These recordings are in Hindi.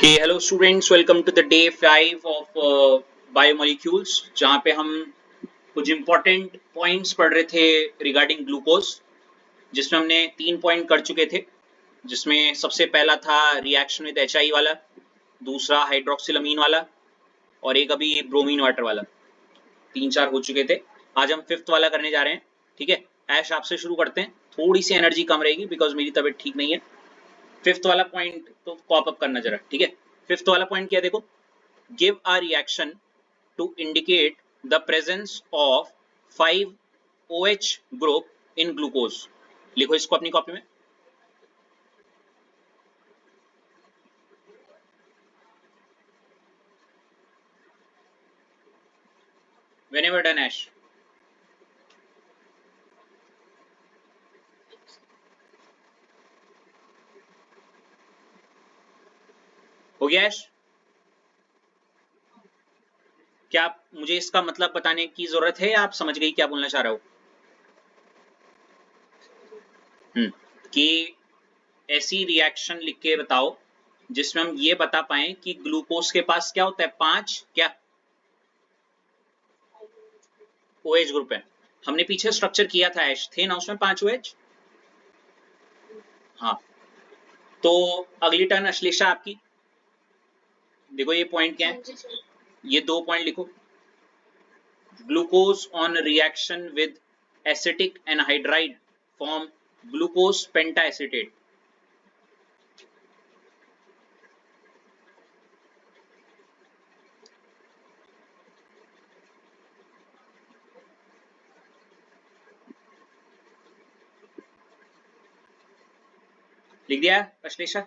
Okay, hello students, welcome to the day 5 of biomolecules जहाँ पे हम कुछ important points पढ़ रहे थे regarding glucose, जिसमें हमने 3 point कर चुके थे, जिसमें सबसे पहला था reaction with HI वाला, दूसरा हाइड्रोक्सिलामीन वाला और एक अभी ब्रोमीन वाटर वाला। 3-4 हो चुके थे। आज हम 5th वाला करने जा रहे हैं। ठीक है, ऐश आपसे शुरू करते हैं। थोड़ी सी एनर्जी कम रहेगी बिकॉज मेरी तबीयत ठीक नहीं है। 5th वाला पॉइंट तो कॉप अप करना जरा। ठीक है, 5th वाला पॉइंट क्या है, देखो, give a reaction to indicate the presence of 5 OH group in glucose। लिखो इसको अपनी कॉपी में। Whenever done, Ash। हो गया ऐश? क्या आप मुझे इसका मतलब बताने की जरूरत है या आप समझ गई क्या बोलना चाह रहा हो? कि ऐसी रिएक्शन लिख के बताओ जिसमें हम ये बता पाए कि ग्लूकोज के पास क्या होता है, 5 क्या OH ग्रुप है। हमने पीछे स्ट्रक्चर किया था ऐश, थे ना उसमें 5 OH। हाँ, तो अगली टर्न अश्लेषा आपकी। देखो ये पॉइंट क्या है, ये 2 पॉइंट लिखो। Glucose on reaction with acetic anhydride form glucose pentaacetate. लिख दिया अश्लेषा?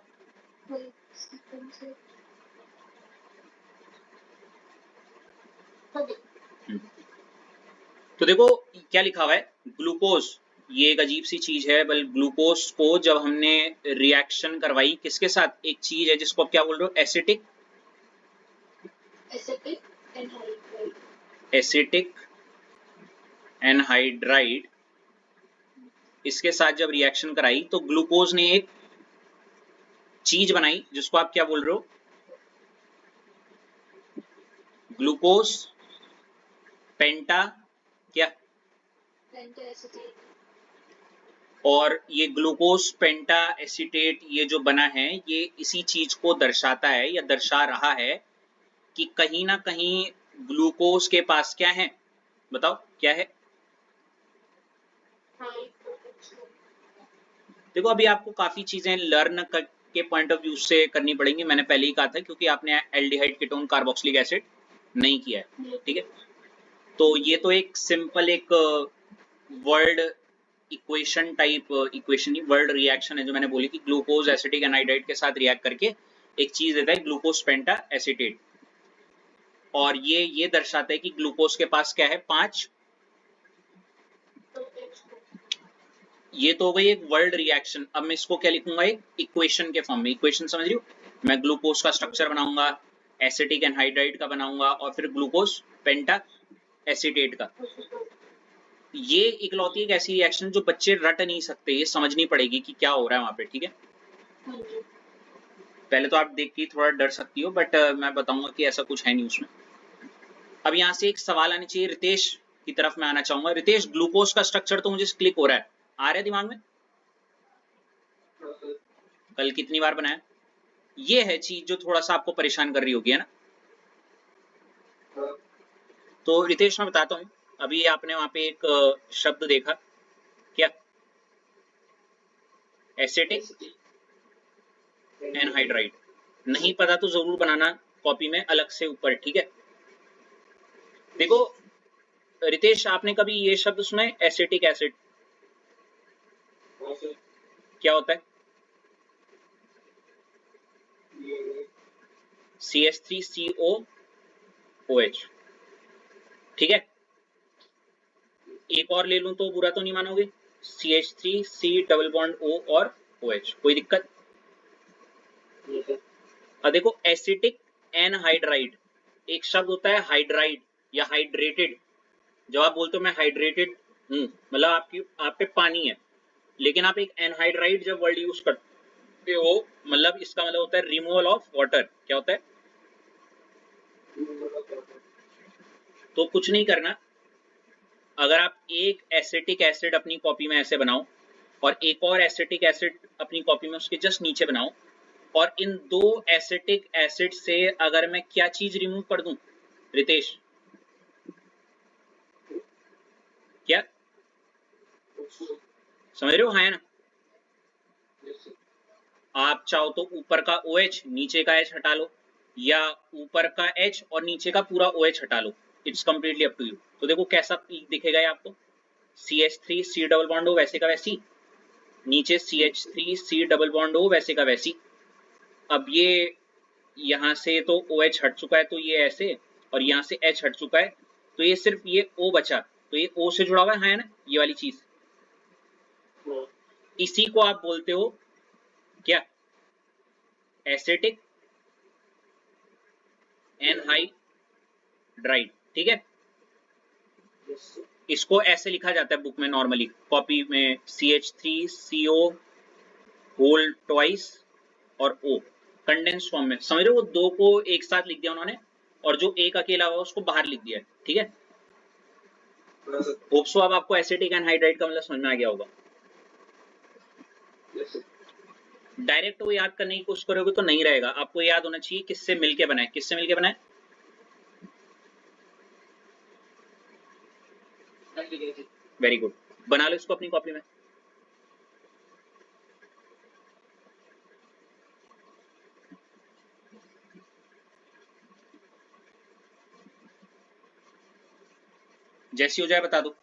तो देखो क्या लिखा हुआ है, ग्लूकोज, ये एक अजीब सी चीज है। बल ग्लूकोज को जब हमने रिएक्शन करवाई किसके साथ, एक चीज है जिसको आप क्या बोल रहे हो, एसिटिक एनहाइड्राइड, इसके साथ जब रिएक्शन कराई तो ग्लूकोज ने एक चीज बनाई जिसको आप क्या बोल रहे हो, ग्लूकोज पेंटा क्या, और ये ग्लूकोज पेंटा एसिटेट ये जो बना है ये इसी चीज को दर्शाता है या दर्शा रहा है कि कहीं ना कहीं ग्लूकोज के पास क्या है, बताओ क्या है। देखो अभी आपको काफी चीजें लर्न के पॉइंट ऑफ व्यू से करनी पड़ेंगी, मैंने पहले ही कहा था, क्योंकि आपने एल्डिहाइड कीटोन कार्बोक्सिलिक एसिड नहीं किया है। ठीक है, तो ये तो एक सिंपल एक वर्ड इक्वेशन टाइप, इक्वेशन नहीं वर्ड रिएक्शन है जो मैंने बोली कि ग्लूकोज एसिटिक एनहाइड्राइड के साथ रिएक्ट करके एक चीज देता है ग्लूकोज पेंटा एसिटेट, और ये दर्शाता है कि ग्लूकोज के पास क्या है, 5। ये तो हो गई एक वर्ल्ड रिएक्शन। अब मैं इसको क्या लिखूंगा, एक इक्वेशन के फॉर्म में। इक्वेशन समझ रही हो, मैं ग्लूकोज का स्ट्रक्चर बनाऊंगा, एसिटिक एनहाइड्राइड का बनाऊंगा और फिर ग्लूकोज पेंटा एसिटेट का। ये इकलौती एक ऐसी रिएक्शन जो बच्चे रट नहीं सकते, ये समझनी पड़ेगी कि क्या हो रहा है वहां पे। ठीक है, पहले तो आप देख के थोड़ा डर सकती हो, बट मैं बताऊंगा कि ऐसा कुछ है नहीं उसमें। अब यहाँ से एक सवाल आने चाहिए, रितेश की तरफ मैं आना चाहूंगा। रितेश, ग्लूकोज का स्ट्रक्चर तो मुझे क्लिक हो रहा है, आ रहा है दिमाग में, कल कितनी बार बनाया। ये है चीज जो थोड़ा सा आपको परेशान कर रही होगी, है ना। तो रितेश मैं बताता हूँ, अभी आपने वहां पे एक शब्द देखा क्या, एसिटिक एनहाइड्राइड। नहीं पता तो जरूर बनाना कॉपी में अलग से ऊपर। ठीक है, देखो रितेश, आपने कभी ये शब्द सुना है, एसिटिक एसिड क्या होता है? CH3COOH। ठीक है, एक और ले लूं तो बुरा तो नहीं मानोगे, CH3C डबल बॉन्ड O और OH, कोई दिक्कत? अब देखो एसिटिक एनहाइड्राइड, एक शब्द होता है हाइड्राइड या हाइड्रेटेड। जब आप बोलते हो मैं हाइड्रेटेड हूं, मतलब आपकी आप पे पानी है, लेकिन आप एक एनहाइड्राइड जब वर्ड यूज करते, हो, मतलब इसका मतलब होता है रिमूवल ऑफ वाटर। क्या होता है? तो कुछ नहीं करना। अगर आप एक एसिटिक एसिड अपनी कॉपी में ऐसे बनाओ और एक और एसिटिक एसिड अपनी कॉपी में उसके जस्ट नीचे बनाओ, और इन दो एसिटिक एसिड से अगर मैं क्या चीज रिमूव कर दूं रितेश? क्या समझ रहे हो? हाँ है ना? आप चाहो तो ऊपर का OH नीचे का H हटा लो, या ऊपर का H और नीचे का पूरा OH हटा लो। It's completely up to you. तो देखो कैसा पीक दिखेगा ये आपको। CH3 C डबल बॉन्ड हो वैसे का वैसी, नीचे CH3 C डबल बॉन्ड हो वैसे का वैसी। अब ये यहाँ से तो OH हट चुका है तो ये ऐसे, और यहाँ से H हट चुका है तो ये सिर्फ ये O बचा, तो ये O से जुड़ा हुआ है ना, ये वाली चीज। इसी को आप बोलते हो क्या? Acetic anhydride. ठीक है, इसको ऐसे लिखा जाता है बुक में नॉर्मली, कॉपी में CH3CO होल ट्वाइस और O कंडेंस फॉर्म में। समझ रहे हो? वो दो को एक साथ लिख दिया उन्होंने, और जो एक अकेला हुआ उसको बाहर लिख दिया है। ठीक है, होप सो अब आपको एसिटिक एनहाइड्राइड का मतलब समझ में आ गया होगा। डायरेक्ट वो याद करने की कोशिश करोगे तो नहीं रहेगा, आपको याद होना चाहिए किससे मिलके बनाए, किससे मिलके बनाए। वेरी गुड, बना लो इसको अपनी कॉपी में। जैसी हो जाए बता दो।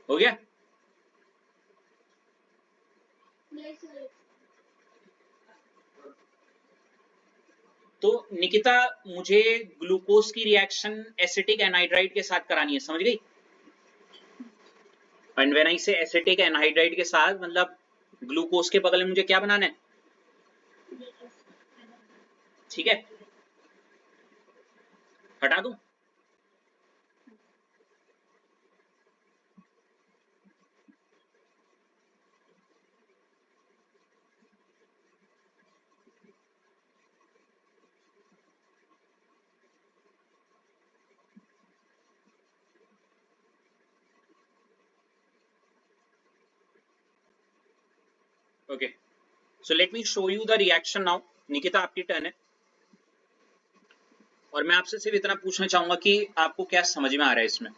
हो गया? तो निकिता, मुझे ग्लूकोज की रिएक्शन एसिटिक एनहाइड्राइड के साथ करानी है, समझ गई? एंड व्हेन आई से एसिटिक एनहाइड्राइड के साथ मतलब ग्लूकोज के बगल में मुझे क्या बनाना है? ठीक है, हटा दूं? Okay, so let me show you the reaction now. Nikita आपकी टर्न है, और मैं आपसे सिर्फ इतना पूछना चाहूंगा कि आपको क्या समझ में आ रहा है इसमें।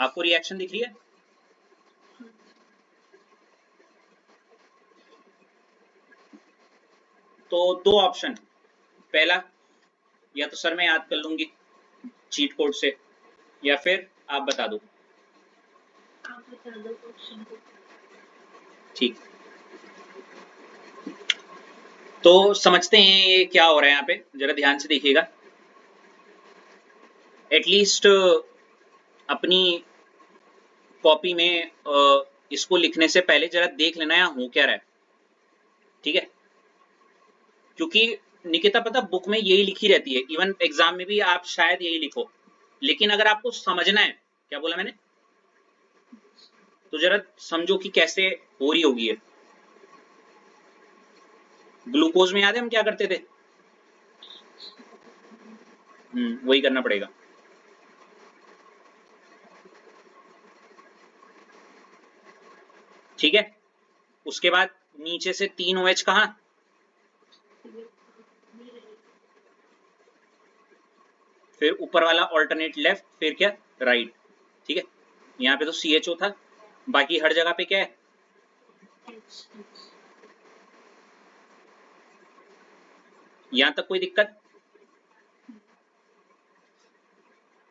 आपको रिएक्शन दिख रही है? तो दो ऑप्शन, पहला या तो सर मैं याद कर लूंगी चीट कोड से, या फिर आप बता दो। ठीक, तो समझते हैं ये क्या हो रहा है यहाँ पे, जरा ध्यान से देखिएगा। एटलीस्ट अपनी कॉपी में इसको लिखने से पहले जरा देख लेना यहाँ हो क्या रहा है। ठीक है, क्योंकि निकिता पता बुक में यही लिखी रहती है, इवन एग्जाम में भी आप शायद यही लिखो, लेकिन अगर आपको समझना है, क्या बोला मैंने, तो जरा समझो कि कैसे हो रही होगी ये। ग्लूकोज में याद है हम क्या करते थे? वही करना पड़ेगा। ठीक है, उसके बाद नीचे से 3 OH कहाँ? फिर ऊपर वाला ऑल्टरनेट लेफ्ट, फिर क्या राइट। ठीक है, यहाँ पे तो CHO था, बाकी हर जगह पे क्या है? यहां तक कोई दिक्कत?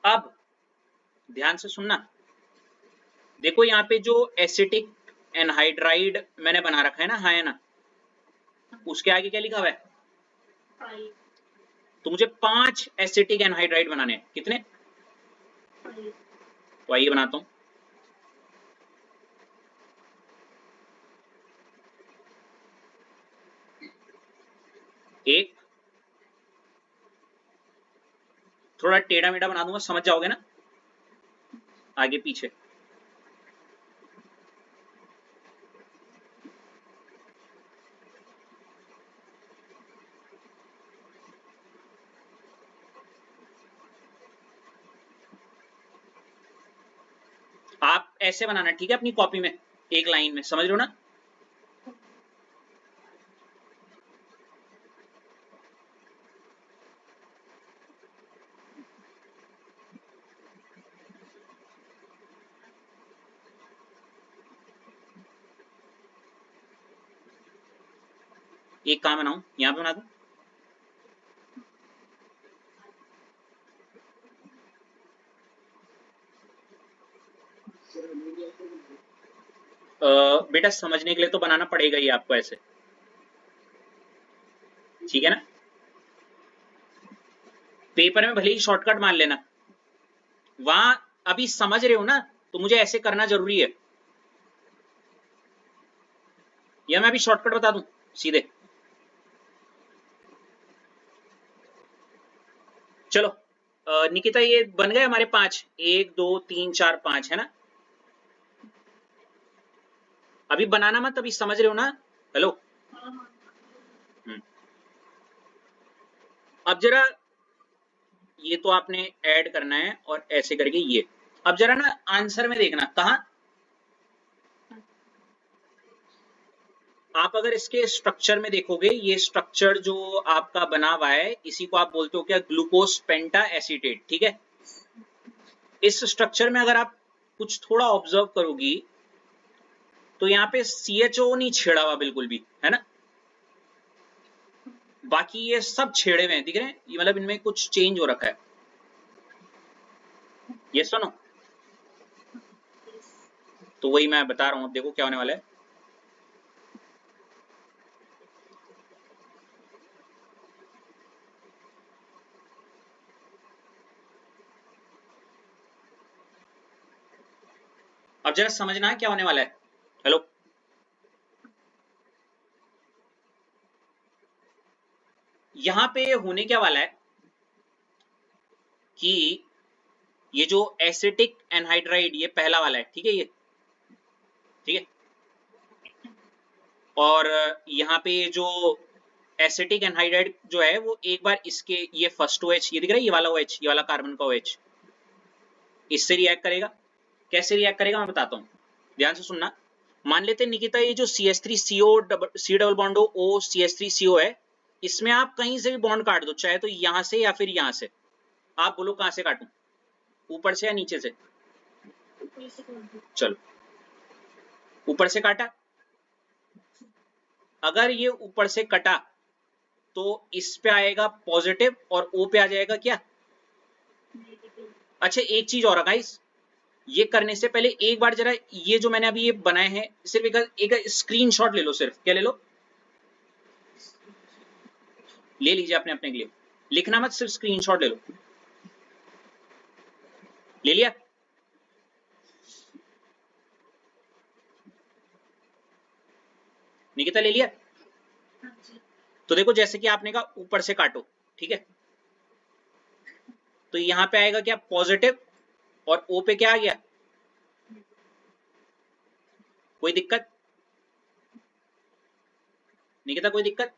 अब ध्यान से सुनना, देखो यहाँ पे जो एसिटिक एनहाइड्राइड मैंने बना रखा है ना, हाँ है ना, उसके आगे क्या लिखा हुआ है? तो मुझे 5 एसिटिक एनहाइड्राइड बनाने हैं। कितने? तो आइए बनाता हूं। एक, थोड़ा टेढ़ा मेढ़ा बना दूंगा, समझ जाओगे ना, आगे पीछे। आप ऐसे बनाना, ठीक है, अपनी कॉपी में एक लाइन में, समझ रहे हो ना। एक कहाँ बनाऊं, यहाँ पे बना दूं। बेटा समझने के लिए तो बनाना पड़ेगा ही आपको ऐसे, ठीक है ना। पेपर में भले ही शॉर्टकट मान लेना, वहां अभी समझ रहे हो ना, तो मुझे ऐसे करना जरूरी है, या मैं अभी शॉर्टकट बता दूं सीधे। चलो निकिता, ये बन गए हमारे 5, 1 2 3 4 5, है ना। अभी बनाना मत, अभी समझ रहे हो ना। हेलो। हम्म। अब जरा ये तो आपने ऐड करना है और ऐसे करके ये, अब जरा ना आंसर में देखना कहा, आप अगर इसके स्ट्रक्चर में देखोगे, ये स्ट्रक्चर जो आपका बना हुआ है, इसी को आप बोलते हो क्या, ग्लूकोज पेंटा एसीटेट, ठीक है। इस स्ट्रक्चर में अगर आप कुछ थोड़ा ऑब्जर्व करोगी, तो यहाँ पे CHO नहीं छेड़ा हुआ बिल्कुल भी, है ना। बाकी ये सब छेड़े हुए हैं, दिख रहे हैं, ये मतलब इनमें कुछ चेंज हो रखा है। ये सुनो, तो वही मैं बता रहा हूँ, अब देखो क्या होने वाला है। अब जरा समझना है क्या होने वाला है। हेलो। यहाँ पे होने क्या वाला है कि ये जो एसिटिक एनहाइड्राइड, ये पहला वाला है, ठीक है, ये ठीक है। और यहाँ पे जो एसिटिक एनहाइड्राइड जो है, वो एक बार इसके, ये फर्स्ट OH, ये दिख रहा है, ये वाला OH, ये वाला कार्बन का OH, इससे रिएक्ट करेगा। कैसे रिएक्ट करेगा मैं बताता हूँ, ध्यान से सुनना। मान लेते हैं निकिता, ये जो CH3CO C double bond O CH3CO है, इसमें आप कहीं से भी बॉन्ड काट दो, चाहे तो यहां से या फिर यहां से। आप बोलो कहां से काटूं, ऊपर से या नीचे से। चलो, ऊपर से काटा। अगर ये ऊपर से कटा, तो इस पे आएगा पॉजिटिव और O पे आ जाएगा क्या। अच्छा, एक चीज और है गाइस, ये करने से पहले एक बार जरा ये जो मैंने अभी ये बनाए हैं, सिर्फ एक स्क्रीनशॉट ले लो, सिर्फ क्या ले लो, ले लीजिए अपने अपने के लिए, लिखना मत, सिर्फ स्क्रीनशॉट ले लो। ले लिया। निकिता ले लिया। तो देखो, जैसे कि आपने कहा ऊपर से काटो, ठीक है, तो यहां पे आएगा क्या, पॉजिटिव, और O पे क्या आ गया, कोई दिक्कत। निकिता कोई दिक्कत।